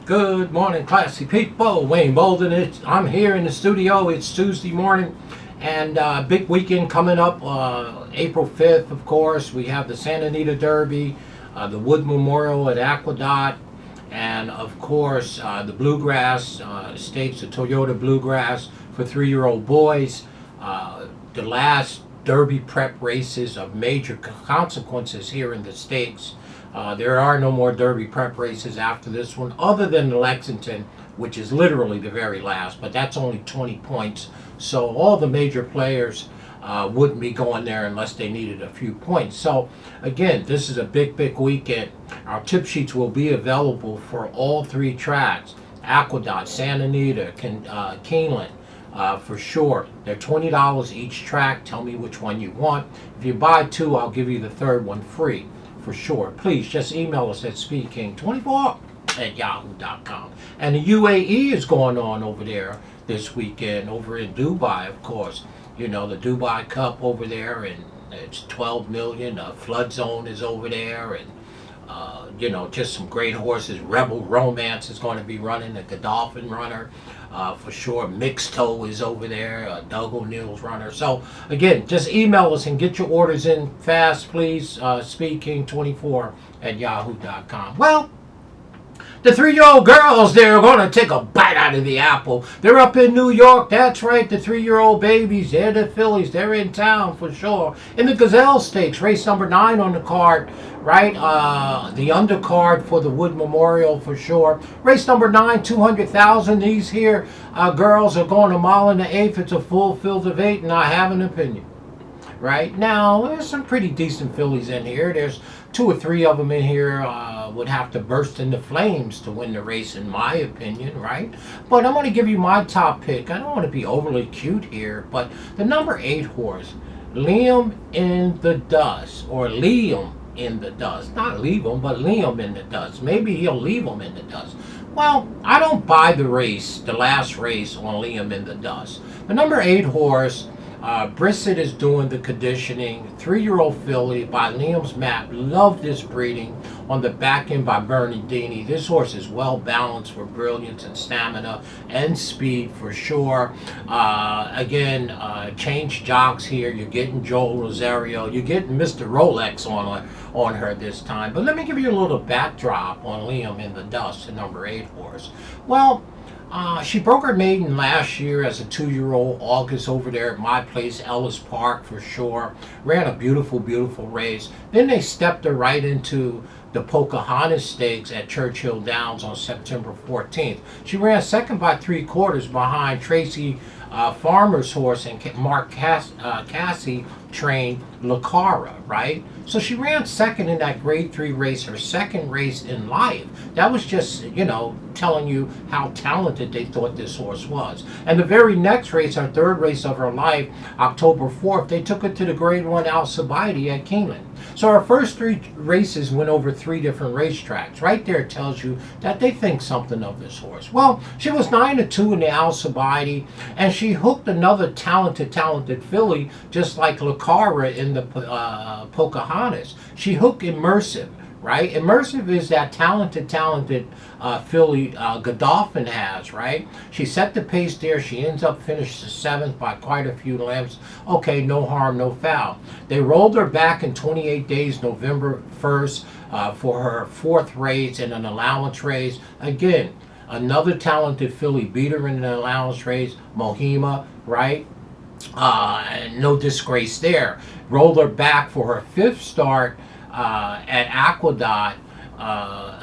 Good morning, classy people. Wayne Bolden. I'm here in the studio. It's Tuesday morning, and big weekend coming up. April 5th, of course. We have the Santa Anita Derby, the Wood Memorial at Aqueduct, and of course the Bluegrass Stakes, the Toyota Bluegrass for 3-year-old boys. The last Derby prep races of major consequences here in the States. There are no more Derby prep races after this one, other than Lexington, which is literally the very last, but that's only 20 points. So all the major players wouldn't be going there unless they needed a few points. So again, this is a big, big weekend. Our tip sheets will be available for all three tracks: Aqueduct, Santa Anita, Keeneland. For sure. They're $20 each track. Tell me which one you want. If you buy two, I'll give you the third one free. For sure. Please just email us at SpeedKing24@yahoo.com. And the UAE is going on over there this weekend, over in Dubai, of course. You know, the Dubai Cup over there, and it's 12 million. Flood Zone is over there, and just some great horses. Rebel Romance is going to be running, the Godolphin runner, for sure. Mixed Toe is over there, Doug O'Neill's runner. So again, just email us and get your orders in fast, please. SpeedKing24@yahoo.com. Well, the 3-year-old girls, they're going to take a bite out of the apple. They're up in New York. That's right, the 3-year-old babies. They're the fillies. They're in town for sure. In the Gazelle Stakes, race number 9 on the card, right? The undercard for the Wood Memorial for sure. Race number 9, 200,000. These here girls are going a mile and an eighth. It's a full field of 8, and I have an opinion. Right now, there's some pretty decent fillies in here. There's 2 or 3 of them in here would have to burst into flames to win the race, in my opinion, right? But I'm going to give you my top pick. I don't want to be overly cute here, but the number 8 horse, Liam in the Dust, or Liam in the Dust. Not leave him, but Liam in the Dust. Maybe he'll leave him in the dust. Well, I don't buy the last race on Liam in the Dust. The number 8 horse, Brissett is doing the conditioning. 3-year-old filly by Liam's Map. Love this breeding. On the back end by Bernardini. This horse is well balanced for brilliance and stamina and speed for sure. Change jocks here. You're getting Joel Rosario. You're getting Mr. Rolex on her this time. But let me give you a little backdrop on Liam in the Dust, the number 8 horse. Well, she broke her maiden last year as a 2-year-old, August, over there at my place, Ellis Park, for sure. Ran a beautiful, beautiful race. Then they stepped her right into the Pocahontas Stakes at Churchill Downs on September 14th. She ran second by 3/4 behind Tracy Farmer's horse and Mark Cassie trained Lucara, right? So she ran second in that grade 3 race, her second race in life. That was just, telling you how talented they thought this horse was. And the very next race, our third race of her life, October 4th, they took her to the grade 1 Alcibiade at Keeneland. So our first 3 races went over 3 different racetracks. Right there tells you that they think something of this horse. Well, she was 9-2 in the Alcibiade, and she hooked another talented filly, just like Lucara in the Pocahontas. She hooked Immersive. Right? Immersive is that talented filly Godolphin has, right? She set the pace there. She ends up finishing 7th by quite a few lengths. Okay, no harm, no foul. They rolled her back in 28 days, November 1st, for her 4th race in an allowance race. Again, another talented filly beat her in an allowance race, Mohima, right? No disgrace there. Rolled her back for her 5th start at Aqueduct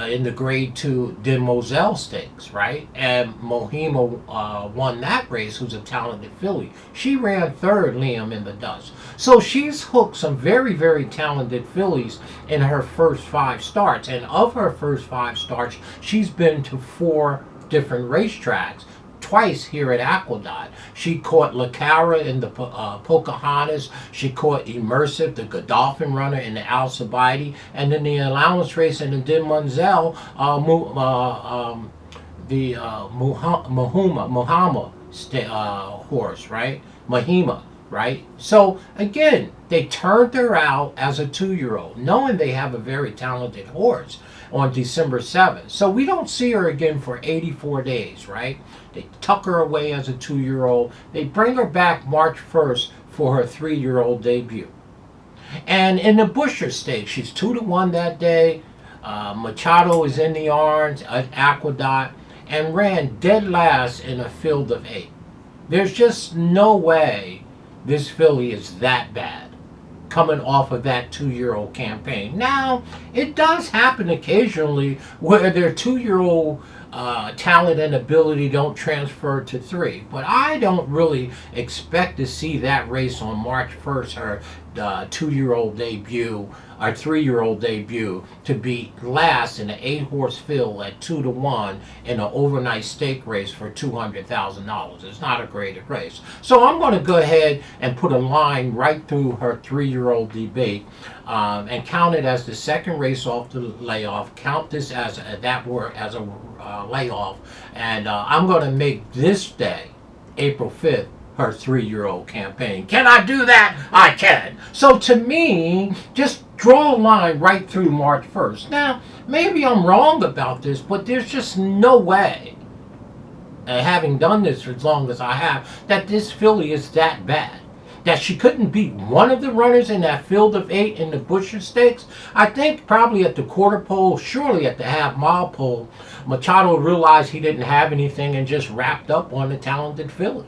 in the grade 2 Gazelle Stakes, right? And Mohima won that race, who's a talented filly. She ran 3rd, Liam in the Dust. So she's hooked some very, very talented fillies in her first 5 starts. And of her first 5 starts, she's been to 4 different racetracks. Twice here at Aqueduct. She caught Lucara in the Pocahontas. She caught Immersive, the Godolphin runner, in the Alcibiade. And then the allowance race in the Demonzel, the Mohama horse, right? Mahima, right? So again, they turned her out as a 2-year-old, knowing they have a very talented horse. on December 7th. So we don't see her again for 84 days, right? They tuck her away as a 2-year-old. They bring her back March 1st for her 3-year-old debut. And in the Busher Stakes, she's 2-1 that day. Machado is in the arms at Aqueduct and ran dead last in a field of 8. There's just no way this filly is that bad coming off of that 2-year-old campaign. Now, it does happen occasionally where their 2-year-old talent and ability don't transfer to 3. But I don't really expect to see that race on March 1st, her 2-year-old debut, our 3-year-old debut, to be last in an 8-horse field at 2-1 in an overnight stake race for $200,000. It's not a graded race. So I'm going to go ahead and put a line right through her 3-year-old debate and count it as the second race off the layoff. Count this as a layoff, and I'm going to make this day, April 5th, her 3-year-old campaign. Can I do that? I can. So to me, just draw a line right through March 1st. Now, maybe I'm wrong about this, but there's just no way, having done this for as long as I have, that this filly is that bad. That she couldn't beat one of the runners in that field of 8 in the Busher Stakes. I think probably at the quarter pole, surely at the half-mile pole, Machado realized he didn't have anything and just wrapped up on the talented filly.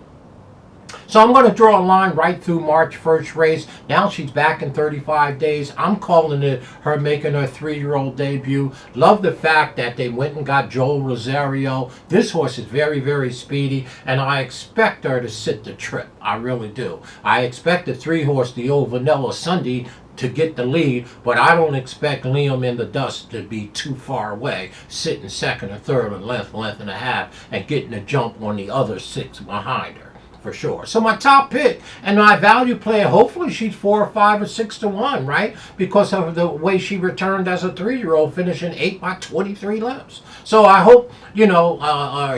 So I'm going to draw a line right through March 1st race. Now she's back in 35 days. I'm calling it her making her 3-year-old debut. Love the fact that they went and got Joel Rosario. This horse is very, very speedy, and I expect her to sit the trip. I really do. I expect the 3-horse, the old Vanilla Sunday, to get the lead, but I don't expect Liam in the Dust to be too far away, sitting second or third, and length and a half, and getting a jump on the other 6 behind her. For sure. So my top pick and my value player, hopefully she's 4 or 5 or 6-1, right? Because of the way she returned as a 3-year-old, finishing 8 by 23 lengths. So I hope,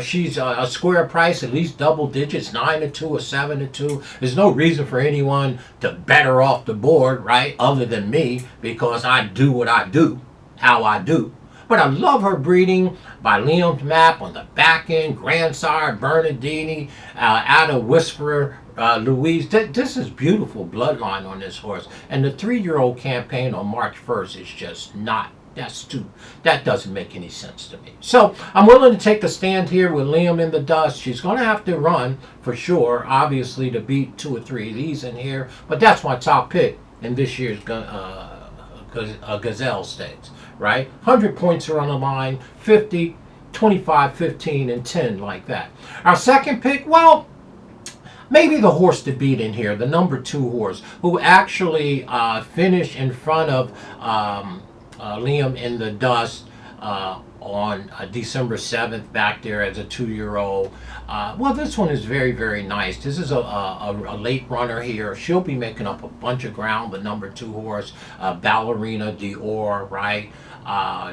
she's a square price, at least double digits, 9-2 or 7-2. There's no reason for anyone to bet her off the board, right? Other than me, because I do what I do, how I do. But I love her breeding by Liam's map on the back end. Grandsire, Bernardini, out of Whisperer, Louise. This is beautiful bloodline on this horse. And the 3-year-old campaign on March 1st is just not. That doesn't make any sense to me. So I'm willing to take a stand here with Liam in the Dust. She's going to have to run for sure, obviously, to beat 2 or 3 of these in here. But that's my top pick in this year's Gazelle Stakes. Right? 100 points are on the line, 50, 25, 15, and 10 like that. Our second pick, well, maybe the horse to beat in here, the number 2 horse, who actually finished in front of Liam in the Dust on December 7th back there as a 2-year-old. Well, this one is very, very nice. This is a late runner here. She'll be making up a bunch of ground, the number 2 horse, Ballerina Dior, right?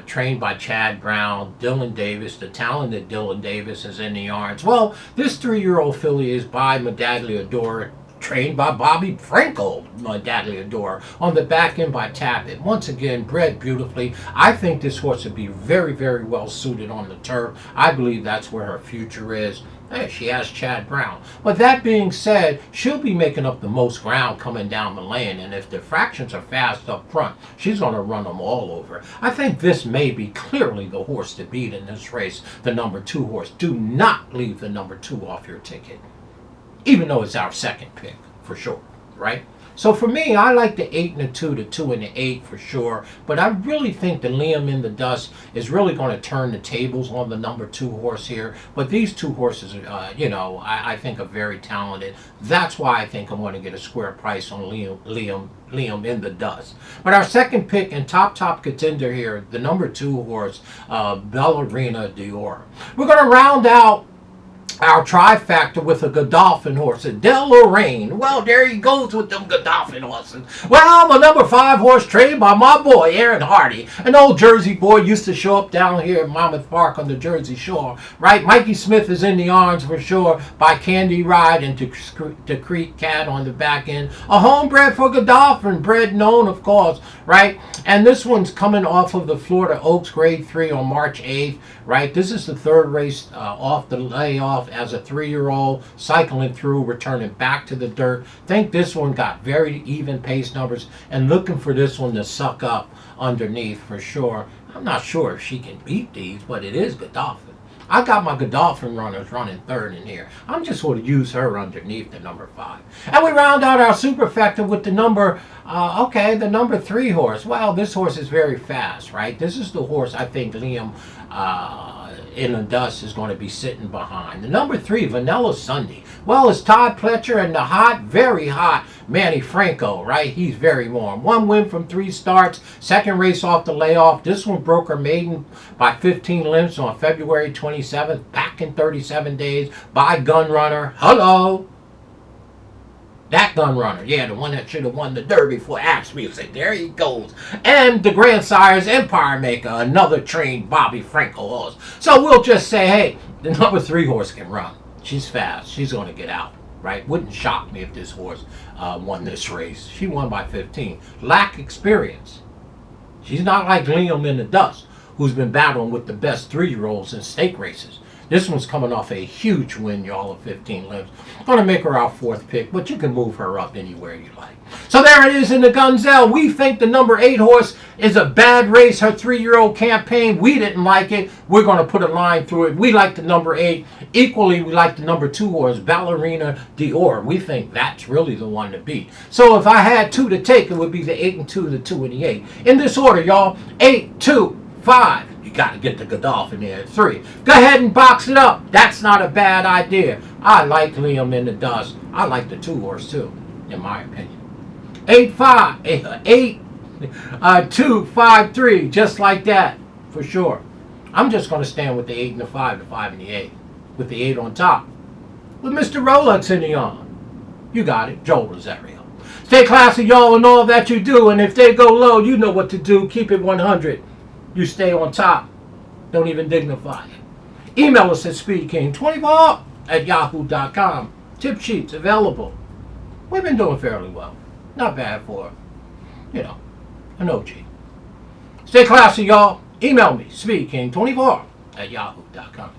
Trained by Chad Brown. Dylan Davis, the talented Dylan Davis, is in the yards. Well, this 3-year-old filly is by Medaglia trained by Bobby Frankel, Medaglia on the back end by Tappet. Once again, bred beautifully. I think this horse would be very, very well suited on the turf. I believe that's where her future is. Hey, she has Chad Brown. But that being said, she'll be making up the most ground coming down the lane, and if the fractions are fast up front, she's going to run them all over. I think this may be clearly the horse to beat in this race, the number 2 horse. Do not leave the number 2 off your ticket, even though it's our second pick, for sure, right? So for me, I like the 8 and the 2, the 2 and the 8 for sure. But I really think the Liam in the Dust is really going to turn the tables on the number 2 horse here. But these 2 horses, I think are very talented. That's why I think I'm going to get a square price on Liam in the Dust. But our second pick and top contender here, the number 2 horse, Ballerina Dior. We're going to round out our trifactor with a Godolphin horse, a Del Lorraine. Well, there he goes with them Godolphin horses. Well, I'm a number 5 horse trained by my boy, Aaron Hardy. An old Jersey boy used to show up down here at Monmouth Park on the Jersey Shore, right? Mikey Smith is in the arms for sure by Candy Ride and Decrete Cat on the back end. A homebred for Godolphin, bred known, of course, right? And this one's coming off of the Florida Oaks Grade 3 on March 8th, right? This is the third race off the layoff as a 3-year-old, cycling through, returning back to the dirt. Think this one got very even pace numbers, and looking for this one to suck up underneath for sure. I'm not sure if she can beat these, but it is Godolphin. I got my Godolphin runners running third in here. I'm just going to use her underneath the number 5. And we round out our superfecta with the number, the number 3 horse. Well, this horse is very fast, right? This is the horse I think Liam in the dust is going to be sitting behind. The number 3, Vanilla Sunday. Well, it's Todd Pletcher and the hot, very hot Manny Franco, right? He's very warm. 1 win from 3 starts. Second race off the layoff. This one broke her maiden by 15 lengths on February 27th. Back in 37 days by Gun Runner. Hello. That Gun Runner, yeah, the one that should have won the Derby for Axe Music. There he goes. And the Grandsires Empire Maker, another trained Bobby Franco horse. So we'll just say, hey, the number 3 horse can run. She's fast. She's going to get out, right? Wouldn't shock me if this horse won this race. She won by 15. Lack experience. She's not like Liam in the Dust, who's been battling with the best 3-year-olds in stake races. This one's coming off a huge win, y'all, of 15 lengths. Going to make her our 4th pick, but you can move her up anywhere you like. So there it is in the Gazelle. We think the number 8 horse is a bad race. Her 3-year-old campaign, we didn't like it. We're going to put a line through it. We like the number 8. Equally, we like the number 2 horse, Ballerina Dior. We think that's really the one to beat. So if I had 2 to take, it would be the 8 and 2, the 2 and the 8. In this order, y'all, 8, 2, 5. You got to get the Godolphin there at 3. Go ahead and box it up. That's not a bad idea. I like Liam in the Dust. I like the 2 horse too, in my opinion. 8, 2, 5, 3, just like that, for sure. I'm just going to stand with the 8 and the 5, the 5 and the 8, with the 8 on top, with Mr. Rolex in the arm. You got it, Joel Rosario. Stay classy, y'all, in all that you do, and if they go low, you know what to do. Keep it 100. You stay on top. Don't even dignify it. Email us at SpeedKing24@yahoo.com. Tip sheets available. We've been doing fairly well. Not bad for, an OG. Stay classy, y'all. Email me, SpeedKing24@yahoo.com.